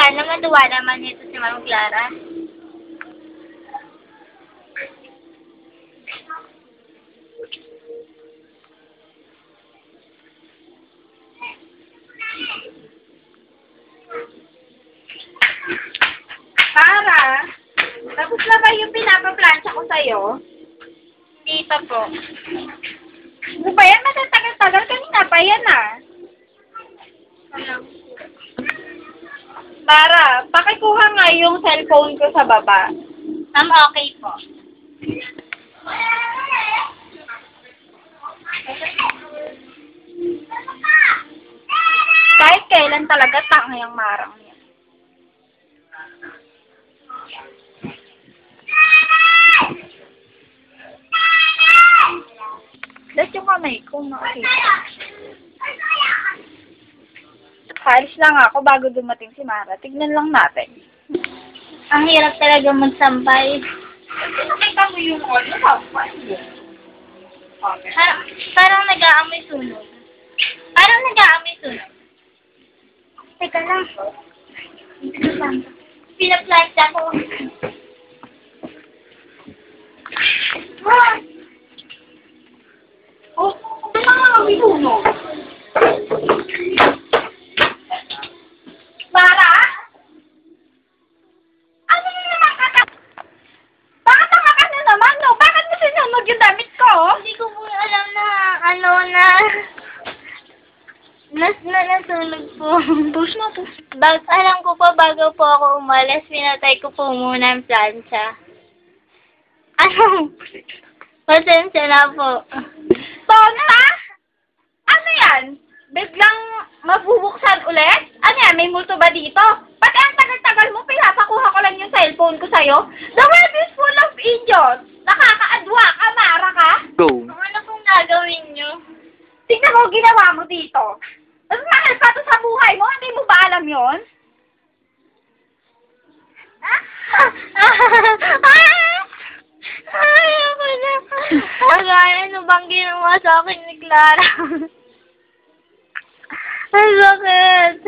Sana matuwa naman ito si Ma'am Clara. Tapos na ba yung pinapaplansya ko sa'yo? Hindi pa po. Ano ba yan? Matatagal-tagal. Kanina pa yan Tara, pakikuha nga yung cellphone ko sa baba. Ma'am, okay po. Kahit kailan talaga tanga yung marang niya. Lahat yung kamay ko, makikita. Halis lang ako bago dumating si Mara. Tignan lang natin. Ang hirap talaga magsampay. Nakita mo yung sampay mo. Okay. Parang nag-aamoy sunog. Parang nag-aamoy sunog. Teka lang. Pinaplansya ko. Oh, ano nga ang sunog? Mara? Ano na naman kata? Bakit ang makas na naman, no? Bakit mo sinunog yung damit ko? Hindi ko po alam na, nasunog po. Push na, push. Alam ko po, bago po ako umalis, pinatay ko po muna ang plancha. Pasensya na po. Tona? Ano yan? Biglang mabubuksan ulit? Ano yan? May multo ba dito? Pati ang tagal-tagal mo, pinapakuha ko lang yung cellphone ko sa'yo. The web is full of idiots. Nakakaadwa ka, Mara ka? Go. Ano pong gagawin nyo? Tingnan mo ginawa mo dito. Mas mahal pa to sa buhay mo. Hindi mo ba alam yun? Ayoko na. Ano bang ginawa sa akin ni Clara? Ang sakit.